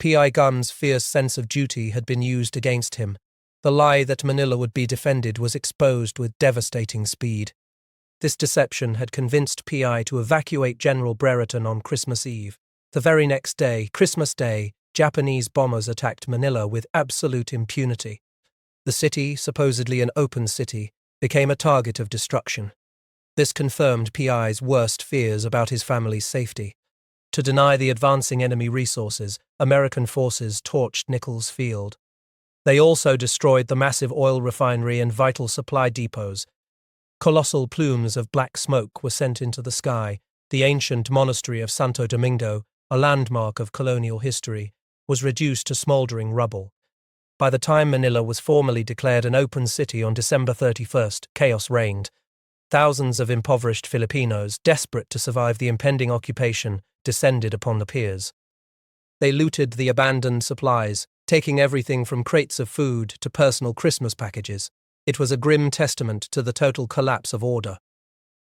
Pappy Gunn's fierce sense of duty had been used against him. The lie that Manila would be defended was exposed with devastating speed. This deception had convinced Pappy to evacuate General Brereton on Christmas Eve. The very next day, Christmas Day, Japanese bombers attacked Manila with absolute impunity. The city, supposedly an open city, became a target of destruction. This confirmed Pappy's worst fears about his family's safety. To deny the advancing enemy resources, American forces torched Nichols Field. They also destroyed the massive oil refinery and vital supply depots. Colossal plumes of black smoke were sent into the sky. The ancient monastery of Santo Domingo, a landmark of colonial history, was reduced to smouldering rubble. By the time Manila was formally declared an open city on December 31st, chaos reigned. Thousands of impoverished Filipinos, desperate to survive the impending occupation, descended upon the piers. They looted the abandoned supplies, taking everything from crates of food to personal Christmas packages. It was a grim testament to the total collapse of order.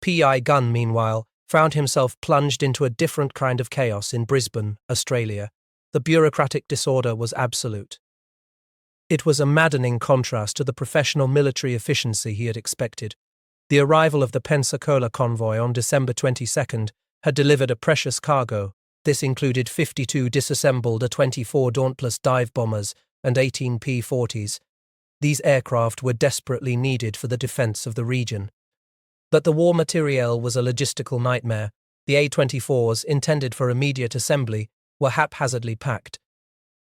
Pappy Gunn, meanwhile, found himself plunged into a different kind of chaos in Brisbane, Australia. The bureaucratic disorder was absolute. It was a maddening contrast to the professional military efficiency he had expected. The arrival of the Pensacola convoy on December 22nd had delivered a precious cargo. This included 52 disassembled A-24 Dauntless dive bombers and 18 P-40s. These aircraft were desperately needed for the defense of the region. But the war materiel was a logistical nightmare. The A-24s, intended for immediate assembly, were haphazardly packed.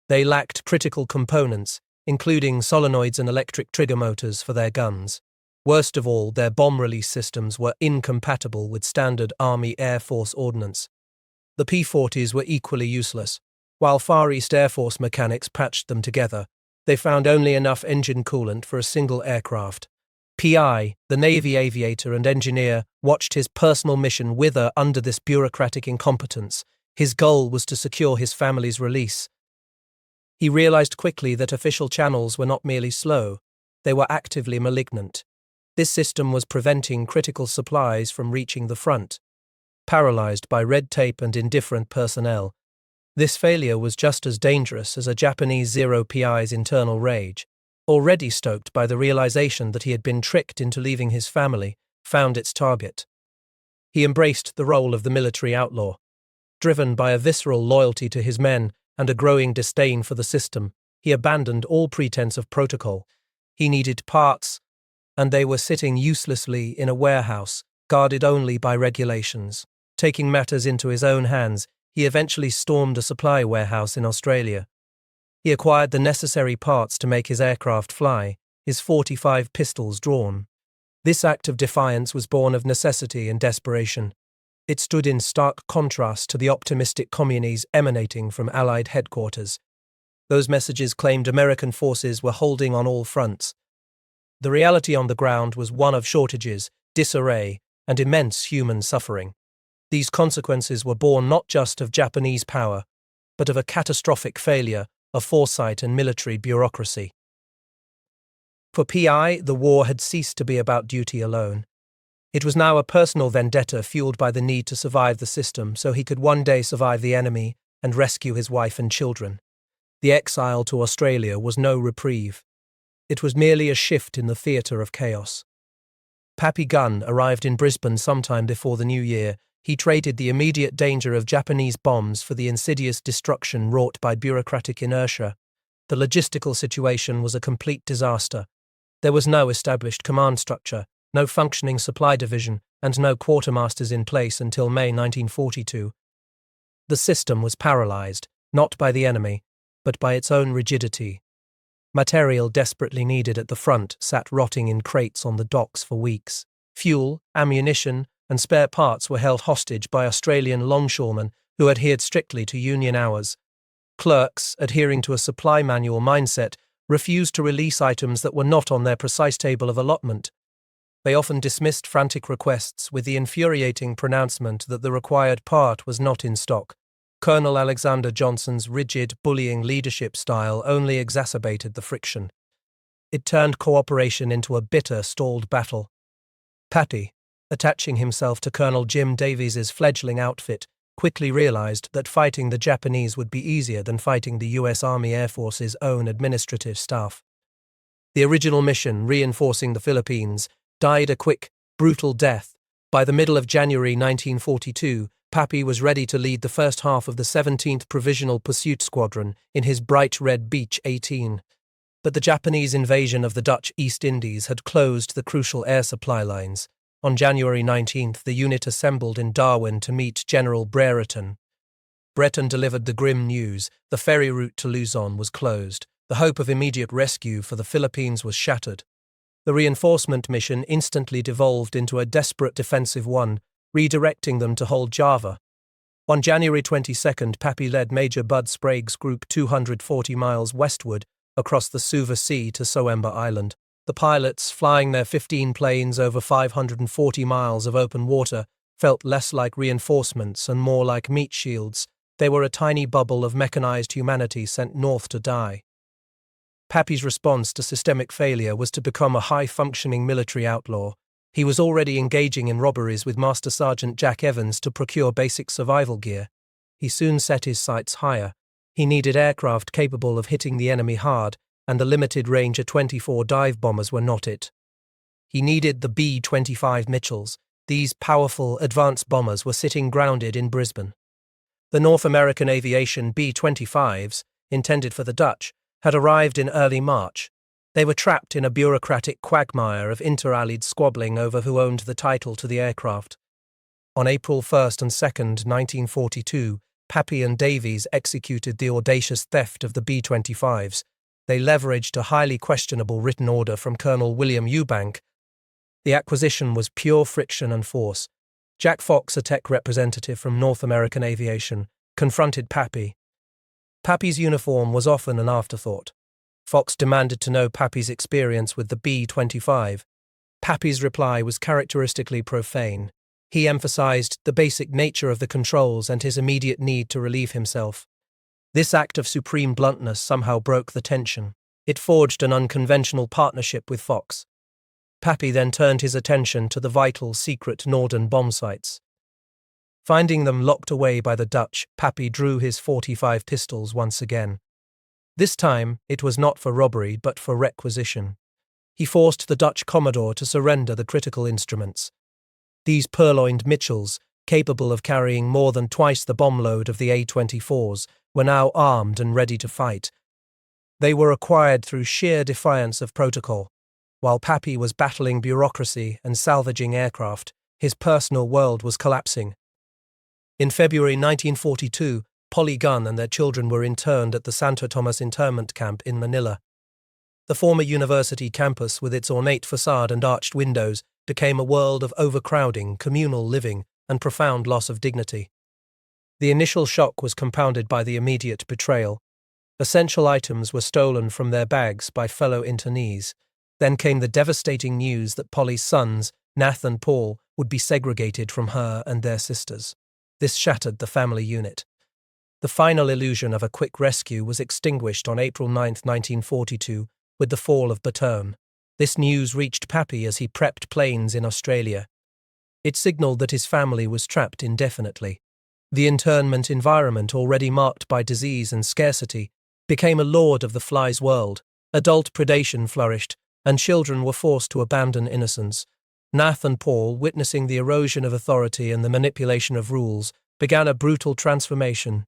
They lacked critical components, including solenoids and electric trigger motors for their guns. Worst of all, their bomb release systems were incompatible with standard Army Air Force ordnance. The P-40s were equally useless. While Far East Air Force mechanics patched them together, they found only enough engine coolant for a single aircraft. Pappy, the Navy aviator and engineer, watched his personal mission wither under this bureaucratic incompetence. His goal was to secure his family's release. He realized quickly that official channels were not merely slow, they were actively malignant. This system was preventing critical supplies from reaching the front. Paralyzed by red tape and indifferent personnel, this failure was just as dangerous as a Japanese Zero Pappy's internal rage, already stoked by the realization that he had been tricked into leaving his family, found its target. He embraced the role of the military outlaw. Driven by a visceral loyalty to his men and a growing disdain for the system, he abandoned all pretense of protocol. He needed parts, and they were sitting uselessly in a warehouse, guarded only by regulations. Taking matters into his own hands, he eventually stormed a supply warehouse in Australia. He acquired the necessary parts to make his aircraft fly, his 45 pistols drawn. This act of defiance was born of necessity and desperation. It stood in stark contrast to the optimistic communiques emanating from Allied headquarters. Those messages claimed American forces were holding on all fronts. The reality on the ground was one of shortages, disarray, and immense human suffering. These consequences were born not just of Japanese power, but of a catastrophic failure of foresight and military bureaucracy. For Pappy, the war had ceased to be about duty alone. It was now a personal vendetta fueled by the need to survive the system so he could one day survive the enemy and rescue his wife and children. The exile to Australia was no reprieve. It was merely a shift in the theatre of chaos. Pappy Gunn arrived in Brisbane sometime before the new year. He traded the immediate danger of Japanese bombs for the insidious destruction wrought by bureaucratic inertia. The logistical situation was a complete disaster. There was no established command structure, no functioning supply division, and no quartermasters in place until May 1942. The system was paralyzed, not by the enemy, but by its own rigidity. Material desperately needed at the front sat rotting in crates on the docks for weeks. Fuel, ammunition, and spare parts were held hostage by Australian longshoremen who adhered strictly to union hours. Clerks, adhering to a supply manual mindset, refused to release items that were not on their precise table of allotment. They often dismissed frantic requests with the infuriating pronouncement that the required part was not in stock. Colonel Alexander Johnson's rigid, bullying leadership style only exacerbated the friction. It turned cooperation into a bitter, stalled battle. Pappy, attaching himself to Colonel Jim Davies's fledgling outfit, quickly realized that fighting the Japanese would be easier than fighting the U.S. Army Air Force's own administrative staff. The original mission, reinforcing the Philippines, died a quick, brutal death. By the middle of January 1942, Pappy was ready to lead the first half of the 17th Provisional Pursuit Squadron in his bright red Beech 18. But the Japanese invasion of the Dutch East Indies had closed the crucial air supply lines. On January 19th, the unit assembled in Darwin to meet General Brereton. Brereton delivered the grim news: the ferry route to Luzon was closed. The hope of immediate rescue for the Philippines was shattered. The reinforcement mission instantly devolved into a desperate defensive one, redirecting them to hold Java. On January 22nd, Pappy led Major Bud Sprague's group 240 miles westward across the Suva Sea to Soemba Island. The pilots, flying their 15 planes over 540 miles of open water, felt less like reinforcements and more like meat shields. They were a tiny bubble of mechanized humanity sent north to die. Pappy's response to systemic failure was to become a high-functioning military outlaw. He was already engaging in robberies with Master Sergeant Jack Evans to procure basic survival gear. He soon set his sights higher. He needed aircraft capable of hitting the enemy hard, and the limited-range A-24 dive bombers were not it. He needed the B-25 Mitchells. These powerful, advanced bombers were sitting grounded in Brisbane. The North American Aviation B-25s, intended for the Dutch, had arrived in early March. They were trapped in a bureaucratic quagmire of inter-allied squabbling over who owned the title to the aircraft. On April 1st and 2nd, 1942, Pappy and Davies executed the audacious theft of the B-25s. They leveraged a highly questionable written order from Colonel William Eubank. The acquisition was pure friction and force. Jack Fox, a tech representative from North American Aviation, confronted Pappy. Pappy's uniform was often an afterthought. Fox demanded to know Pappy's experience with the B-25. Pappy's reply was characteristically profane. He emphasized the basic nature of the controls and his immediate need to relieve himself. This act of supreme bluntness somehow broke the tension. It forged an unconventional partnership with Fox. Pappy then turned his attention to the vital, secret Norden bomb sites. Finding them locked away by the Dutch, Pappy drew his .45 pistols once again. This time, it was not for robbery but for requisition. He forced the Dutch Commodore to surrender the critical instruments. These purloined Mitchells, capable of carrying more than twice the bomb load of the A-24s, were now armed and ready to fight. They were acquired through sheer defiance of protocol. While Pappy was battling bureaucracy and salvaging aircraft, his personal world was collapsing. In February 1942, Pappy Gunn and their children were interned at the Santo Tomas internment camp in Manila. The former university campus, with its ornate facade and arched windows, became a world of overcrowding, communal living, and profound loss of dignity. The initial shock was compounded by the immediate betrayal. Essential items were stolen from their bags by fellow internees. Then came the devastating news that Polly's sons, Nath and Paul, would be segregated from her and their sisters. This shattered the family unit. The final illusion of a quick rescue was extinguished on April 9, 1942, with the fall of Baton. This news reached Pappy as he prepped planes in Australia. It signaled that his family was trapped indefinitely. The internment environment, already marked by disease and scarcity, became a lord of the fly's world. Adult predation flourished, and children were forced to abandon innocence. Nath and Paul, witnessing the erosion of authority and the manipulation of rules, began a brutal transformation.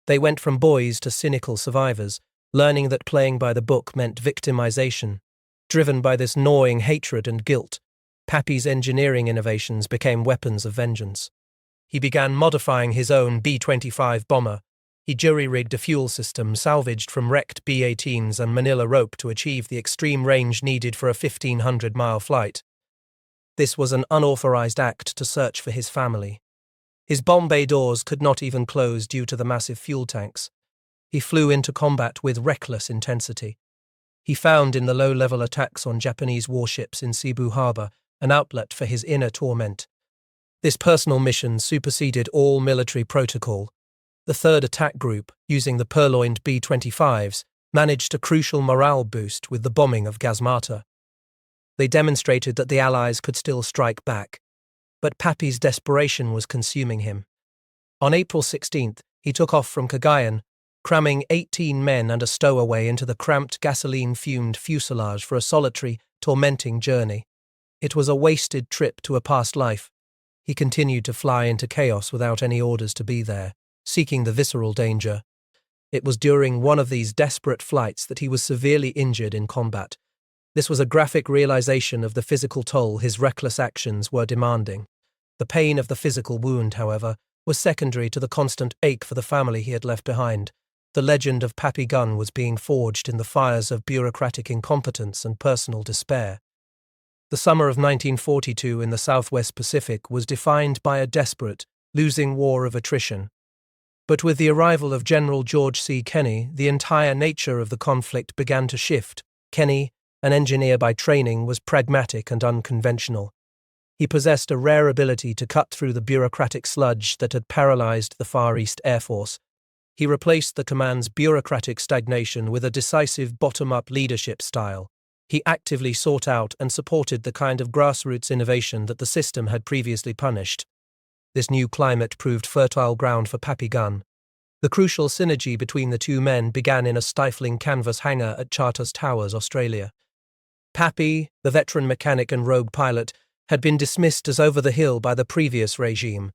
They went from boys to cynical survivors, learning that playing by the book meant victimization. Driven by this gnawing hatred and guilt, Pappy's engineering innovations became weapons of vengeance. He began modifying his own B-25 bomber. He jury-rigged a fuel system salvaged from wrecked B-18s and manila rope to achieve the extreme range needed for a 1,500-mile flight. This was an unauthorized act to search for his family. His bomb bay doors could not even close due to the massive fuel tanks. He flew into combat with reckless intensity. He found in the low-level attacks on Japanese warships in Cebu Harbor an outlet for his inner torment. This personal mission superseded all military protocol. The 3rd Attack Group, using the purloined B-25s, managed a crucial morale boost with the bombing of Gazmata. They demonstrated that the Allies could still strike back. But Pappy's desperation was consuming him. On April 16th, he took off from Cagayan, cramming 18 men and a stowaway into the cramped gasoline-fumed fuselage for a solitary, tormenting journey. It was a wasted trip to a past life. He continued to fly into chaos without any orders to be there, seeking the visceral danger. It was during one of these desperate flights that he was severely injured in combat. This was a graphic realization of the physical toll his reckless actions were demanding. The pain of the physical wound, however, was secondary to the constant ache for the family he had left behind. The legend of Pappy Gunn was being forged in the fires of bureaucratic incompetence and personal despair. The summer of 1942 in the Southwest Pacific was defined by a desperate, losing war of attrition. But with the arrival of General George C. Kenney, the entire nature of the conflict began to shift. Kenney, an engineer by training, was pragmatic and unconventional. He possessed a rare ability to cut through the bureaucratic sludge that had paralyzed the Far East Air Force. He replaced the command's bureaucratic stagnation with a decisive bottom-up leadership style. He actively sought out and supported the kind of grassroots innovation that the system had previously punished. This new climate proved fertile ground for Pappy Gunn. The crucial synergy between the two men began in a stifling canvas hangar at Charters Towers, Australia. Pappy, the veteran mechanic and rogue pilot, had been dismissed as over the hill by the previous regime,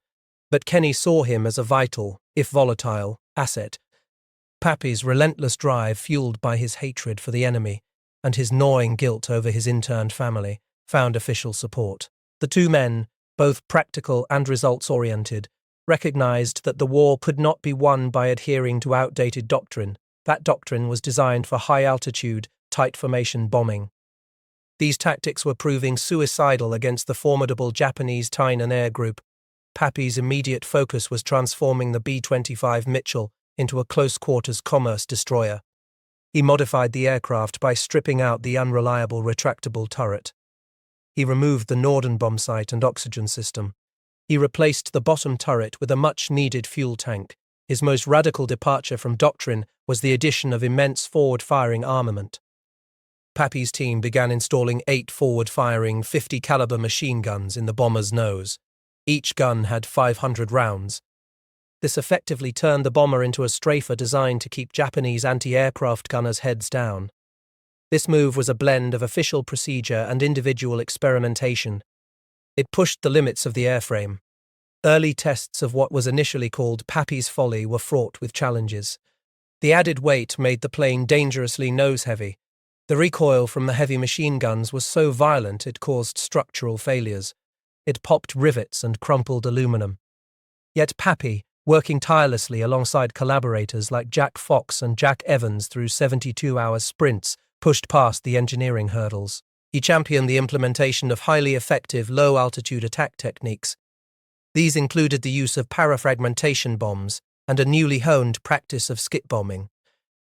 but Kenney saw him as a vital, if volatile, asset. Pappy's relentless drive, fueled by his hatred for the enemy and his gnawing guilt over his interned family, found official support. The two men, both practical and results-oriented, recognized that the war could not be won by adhering to outdated doctrine. That doctrine was designed for high-altitude, tight-formation bombing. These tactics were proving suicidal against the formidable Japanese Tainan Air Group. Pappy's immediate focus was transforming the B-25 Mitchell into a close-quarters commerce destroyer. He modified the aircraft by stripping out the unreliable retractable turret. He removed the Norden bomb sight and oxygen system. He replaced the bottom turret with a much-needed fuel tank. His most radical departure from doctrine was the addition of immense forward-firing armament. Pappy's team began installing 8 forward-firing 50-caliber machine guns in the bomber's nose. Each gun had 500 rounds. This effectively turned the bomber into a strafer designed to keep Japanese anti-aircraft gunners' heads down. This move was a blend of official procedure and individual experimentation. It pushed the limits of the airframe. Early tests of what was initially called Pappy's Folly were fraught with challenges. The added weight made the plane dangerously nose-heavy. The recoil from the heavy machine guns was so violent it caused structural failures. It popped rivets and crumpled aluminum. Yet Pappy, working tirelessly alongside collaborators like Jack Fox and Jack Evans through 72-hour sprints, pushed past the engineering hurdles. He championed the implementation of highly effective low-altitude attack techniques. These included the use of parafragmentation bombs and a newly honed practice of skip bombing.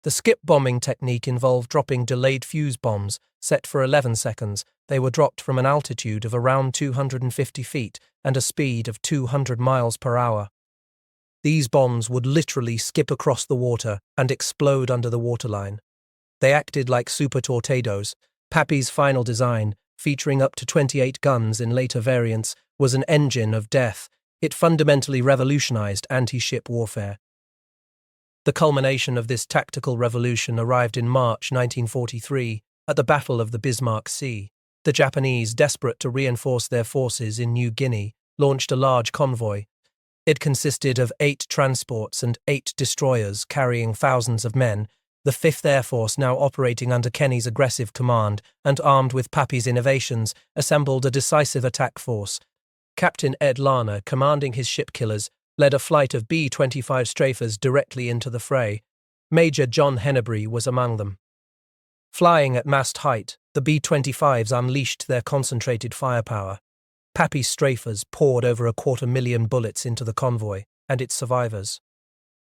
The skip bombing technique involved dropping delayed fuse bombs set for 11 seconds. They were dropped from an altitude of around 250 feet and a speed of 200 miles per hour. These bombs would literally skip across the water and explode under the waterline. They acted like super torpedoes. Pappy's final design, featuring up to 28 guns in later variants, was an engine of death. It fundamentally revolutionized anti-ship warfare. The culmination of this tactical revolution arrived in March 1943 at the Battle of the Bismarck Sea. The Japanese, desperate to reinforce their forces in New Guinea, launched a large convoy. It consisted of 8 transports and 8 destroyers carrying thousands of men, the 5th Air Force, now operating under Kenney's aggressive command and armed with Pappy's innovations, assembled a decisive attack force. Captain Ed Larner, commanding his ship killers, led a flight of B-25 strafers directly into the fray. Major John Hennebrey was among them. Flying at mast height, the B-25s unleashed their concentrated firepower. Pappy's strafers poured over 250,000 bullets into the convoy and its survivors.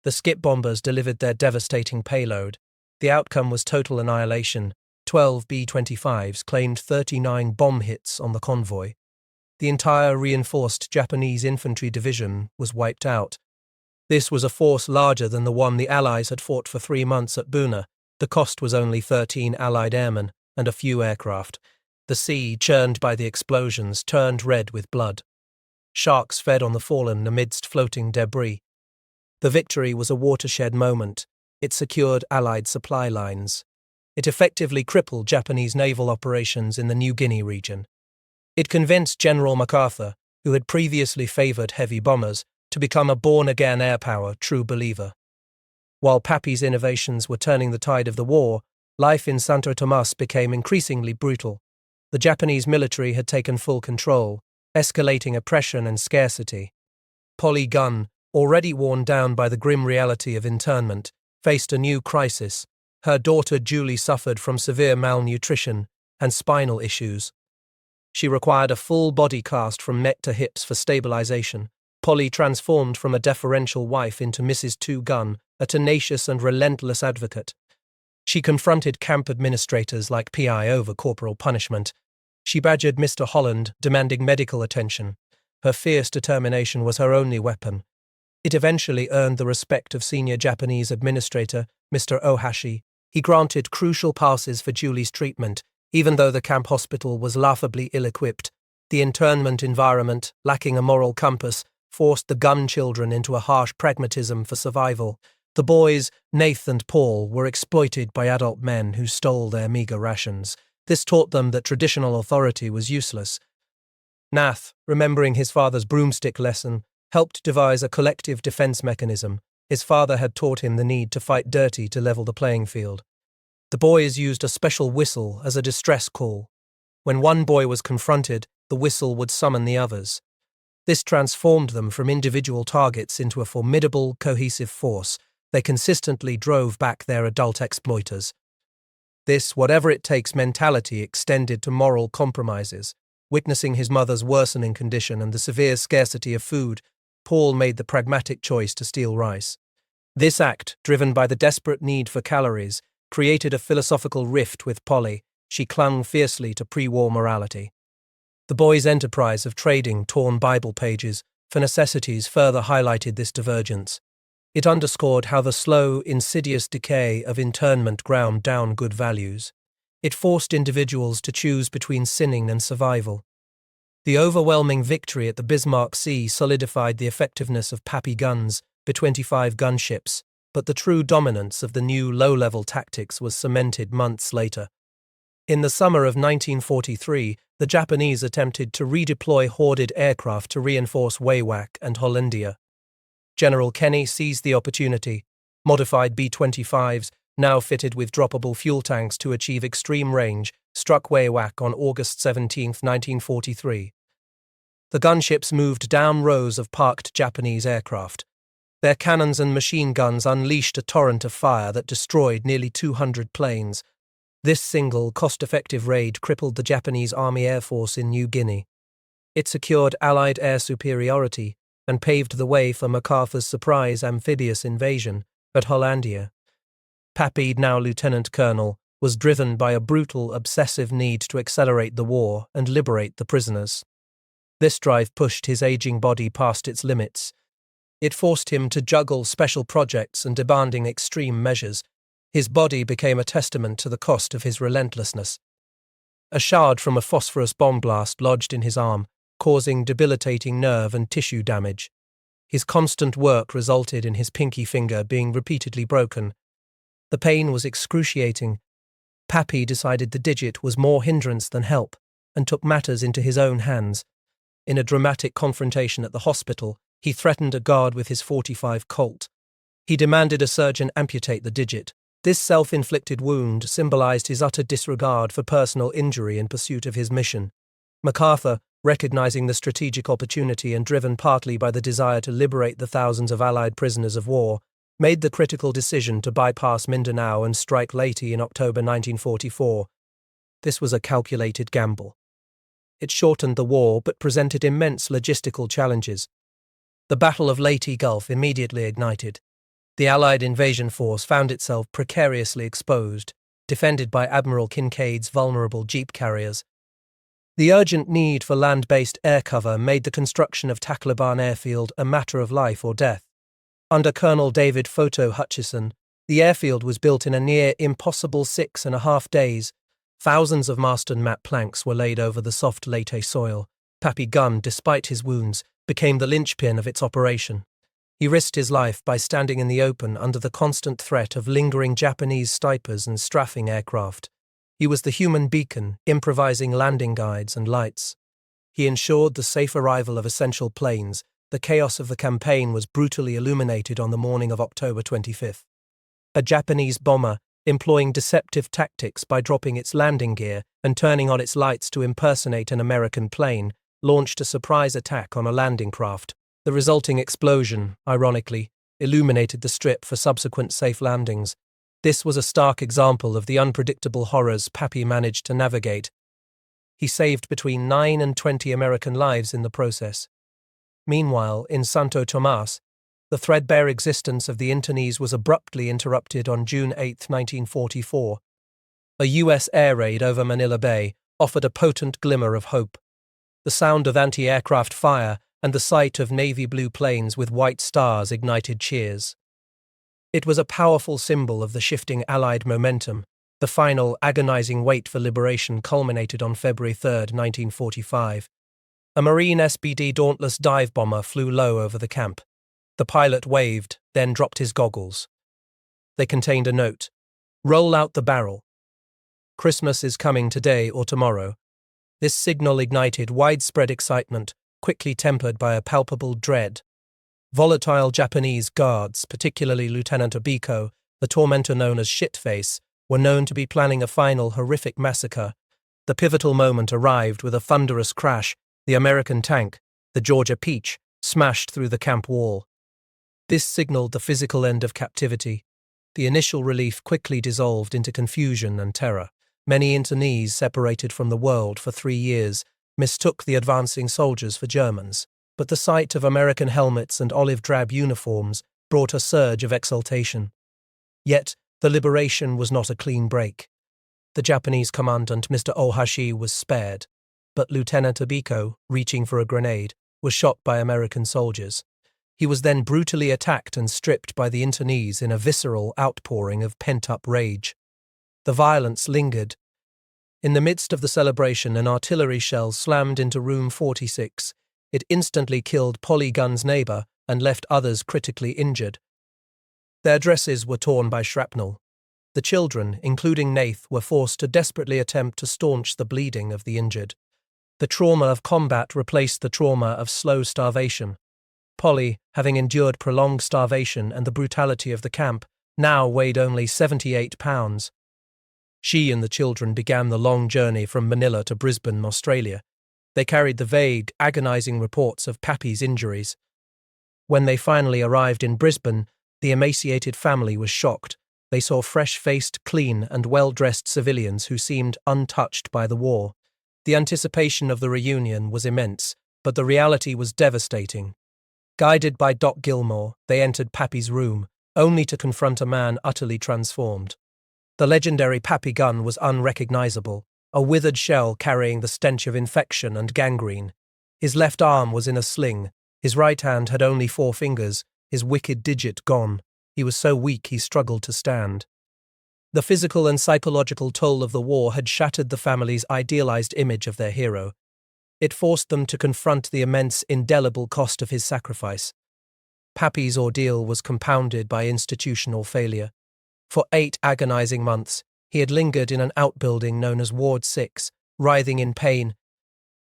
The skip bombers delivered their devastating payload. The outcome was total annihilation. 12 B-25s claimed 39 bomb hits on the convoy. The entire reinforced Japanese infantry division was wiped out. This was a force larger than the one the Allies had fought for 3 months at Buna. The cost was only 13 Allied airmen and a few aircraft. The sea, churned by the explosions, turned red with blood. Sharks fed on the fallen amidst floating debris. The victory was a watershed moment. It secured Allied supply lines. It effectively crippled Japanese naval operations in the New Guinea region. It convinced General MacArthur, who had previously favored heavy bombers, to become a born-again air power true believer. While Pappy's innovations were turning the tide of the war, life in Santo Tomas became increasingly brutal. The Japanese military had taken full control, escalating oppression and scarcity. Pappy Gunn, already worn down by the grim reality of internment, faced a new crisis. Her daughter Julie suffered from severe malnutrition and spinal issues. She required a full body cast from neck to hips for stabilization. Polly transformed from a deferential wife into Mrs. Two Gunn, a tenacious and relentless advocate. She confronted camp administrators like PI over corporal punishment. She badgered Mr. Holland, demanding medical attention. Her fierce determination was her only weapon. It eventually earned the respect of senior Japanese administrator, Mr. Ohashi. He granted crucial passes for Julie's treatment, even though the camp hospital was laughably ill-equipped. The internment environment, lacking a moral compass, forced the Gunn children into a harsh pragmatism for survival. The boys, Nath and Paul, were exploited by adult men who stole their meager rations. This taught them that traditional authority was useless. Nath, remembering his father's broomstick lesson, helped devise a collective defense mechanism. His father had taught him the need to fight dirty to level the playing field. The boys used a special whistle as a distress call. When one boy was confronted, the whistle would summon the others. This transformed them from individual targets into a formidable, cohesive force. They consistently drove back their adult exploiters. This whatever-it-takes mentality extended to moral compromises. Witnessing his mother's worsening condition and the severe scarcity of food, Paul made the pragmatic choice to steal rice. This act, driven by the desperate need for calories, created a philosophical rift with Polly. She clung fiercely to pre-war morality. The boys' enterprise of trading torn Bible pages for necessities further highlighted this divergence. It underscored how the slow, insidious decay of internment ground down good values. It forced individuals to choose between sinning and survival. The overwhelming victory at the Bismarck Sea solidified the effectiveness of Pappy Gunn's B-25 gunships, but the true dominance of the new low-level tactics was cemented months later. In the summer of 1943, the Japanese attempted to redeploy hoarded aircraft to reinforce WWII and Hollandia. General Kenny seized the opportunity. Modified B-25s, now fitted with droppable fuel tanks to achieve extreme range, struck WWII on August 17, 1943. The gunships moved down rows of parked Japanese aircraft. Their cannons and machine guns unleashed a torrent of fire that destroyed nearly 200 planes. This single, cost-effective raid crippled the Japanese Army Air Force in New Guinea. It secured Allied air superiority and paved the way for MacArthur's surprise amphibious invasion at Hollandia. Pappy, now lieutenant colonel, was driven by a brutal, obsessive need to accelerate the war and liberate the prisoners. This drive pushed his aging body past its limits. It forced him to juggle special projects and demanding extreme measures. His body became a testament to the cost of his relentlessness. A shard from a phosphorus bomb blast lodged in his arm, causing debilitating nerve and tissue damage. His constant work resulted in his pinky finger being repeatedly broken. The pain was excruciating. Pappy decided the digit was more hindrance than help and took matters into his own hands. In a dramatic confrontation at the hospital, he threatened a guard with his .45 Colt. He demanded a surgeon amputate the digit. This self-inflicted wound symbolized his utter disregard for personal injury in pursuit of his mission. MacArthur, recognizing the strategic opportunity and driven partly by the desire to liberate the thousands of Allied prisoners of war, made the critical decision to bypass Mindanao and strike Leyte in October 1944. This was a calculated gamble. It shortened the war but presented immense logistical challenges. The Battle of Leyte Gulf immediately ignited. The Allied invasion force found itself precariously exposed, defended by Admiral Kincaid's vulnerable jeep carriers. The urgent need for land-based air cover made the construction of Tacloban Airfield a matter of life or death. Under Colonel David Photo Hutchison, the airfield was built in a near impossible 6.5 days. Thousands of mast and mat planks were laid over the soft Leyte soil. Pappy Gunn, despite his wounds, became the linchpin of its operation. He risked his life by standing in the open under the constant threat of lingering Japanese snipers and strafing aircraft. He was the human beacon, improvising landing guides and lights. He ensured the safe arrival of essential planes. The chaos of the campaign was brutally illuminated on the morning of October 25th. A Japanese bomber, employing deceptive tactics by dropping its landing gear and turning on its lights to impersonate an American plane, launched a surprise attack on a landing craft. The resulting explosion, ironically, illuminated the strip for subsequent safe landings. This was a stark example of the unpredictable horrors Pappy managed to navigate. He saved between 9 and 20 American lives in the process. Meanwhile, in Santo Tomas, the threadbare existence of the internees was abruptly interrupted on June 8, 1944. A U.S. air raid over Manila Bay offered a potent glimmer of hope. The sound of anti-aircraft fire and the sight of navy blue planes with white stars ignited cheers. It was a powerful symbol of the shifting Allied momentum. The final, agonizing wait for liberation culminated on February 3, 1945. A Marine SBD Dauntless dive bomber flew low over the camp. The pilot waved, then dropped his goggles. They contained a note. "Roll out the barrel. Christmas is coming today or tomorrow." This signal ignited widespread excitement, quickly tempered by a palpable dread. Volatile Japanese guards, particularly Lieutenant Obiko, the tormentor known as Shitface, were known to be planning a final horrific massacre. The pivotal moment arrived with a thunderous crash. The American tank, the Georgia Peach, smashed through the camp wall. This signaled the physical end of captivity. The initial relief quickly dissolved into confusion and terror. Many internees, separated from the world for 3 years, mistook the advancing soldiers for Germans, but the sight of American helmets and olive-drab uniforms brought a surge of exultation. Yet, the liberation was not a clean break. The Japanese commandant, Mr. Ohashi, was spared, but Lieutenant Obiko, reaching for a grenade, was shot by American soldiers. He was then brutally attacked and stripped by the internees in a visceral outpouring of pent-up rage. The violence lingered. In the midst of the celebration, an artillery shell slammed into room 46. It instantly killed Pappy Gunn's neighbor and left others critically injured. Their dresses were torn by shrapnel. The children, including Nath, were forced to desperately attempt to staunch the bleeding of the injured. The trauma of combat replaced the trauma of slow starvation. Polly, having endured prolonged starvation and the brutality of the camp, now weighed only 78 pounds. She and the children began the long journey from Manila to Brisbane, Australia. They carried the vague, agonizing reports of Pappy's injuries. When they finally arrived in Brisbane, the emaciated family was shocked. They saw fresh-faced, clean and well-dressed civilians who seemed untouched by the war. The anticipation of the reunion was immense, but the reality was devastating. Guided by Doc Gilmore, they entered Pappy's room, only to confront a man utterly transformed. The legendary Pappy Gunn was unrecognizable, a withered shell carrying the stench of infection and gangrene. His left arm was in a sling, his right hand had only 4 fingers, his wicked digit gone. He was so weak he struggled to stand. The physical and psychological toll of the war had shattered the family's idealized image of their hero. It forced them to confront the immense, indelible cost of his sacrifice. Pappy's ordeal was compounded by institutional failure. For 8 agonizing months, he had lingered in an outbuilding known as Ward 6, writhing in pain.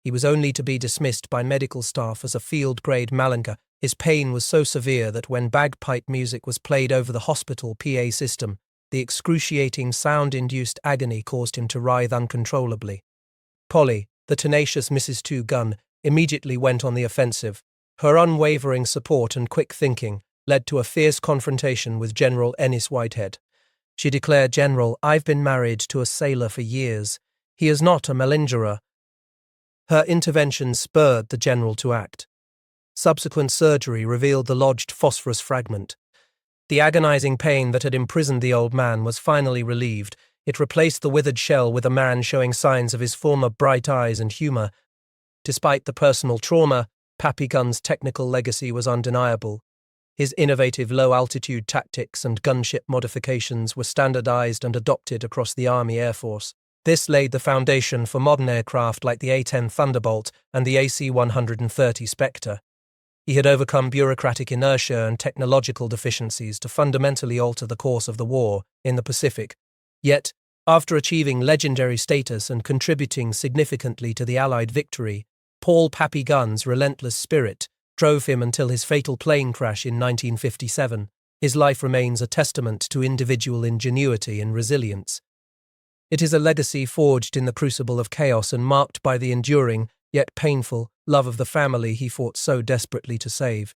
He was only to be dismissed by medical staff as a field-grade malingering. His pain was so severe that when bagpipe music was played over the hospital PA system, the excruciating sound-induced agony caused him to writhe uncontrollably. Polly, the tenacious Mrs. 2 Gunn, immediately went on the offensive. Her unwavering support and quick thinking led to a fierce confrontation with General Ennis Whitehead. She declared, "General, I've been married to a sailor for years. He is not a malingerer." Her intervention spurred the general to act. Subsequent surgery revealed the lodged phosphorus fragment. The agonizing pain that had imprisoned the old man was finally relieved. It replaced the withered shell with a man showing signs of his former bright eyes and humor. Despite the personal trauma, Pappy Gunn's technical legacy was undeniable. His innovative low-altitude tactics and gunship modifications were standardized and adopted across the Army Air Force. This laid the foundation for modern aircraft like the A-10 Thunderbolt and the AC-130 Spectre. He had overcome bureaucratic inertia and technological deficiencies to fundamentally alter the course of the war in the Pacific. Yet, after achieving legendary status and contributing significantly to the Allied victory, Pappy Gunn's relentless spirit drove him until his fatal plane crash in 1957. His life remains a testament to individual ingenuity and resilience. It is a legacy forged in the crucible of chaos and marked by the enduring, yet painful, love of the family he fought so desperately to save.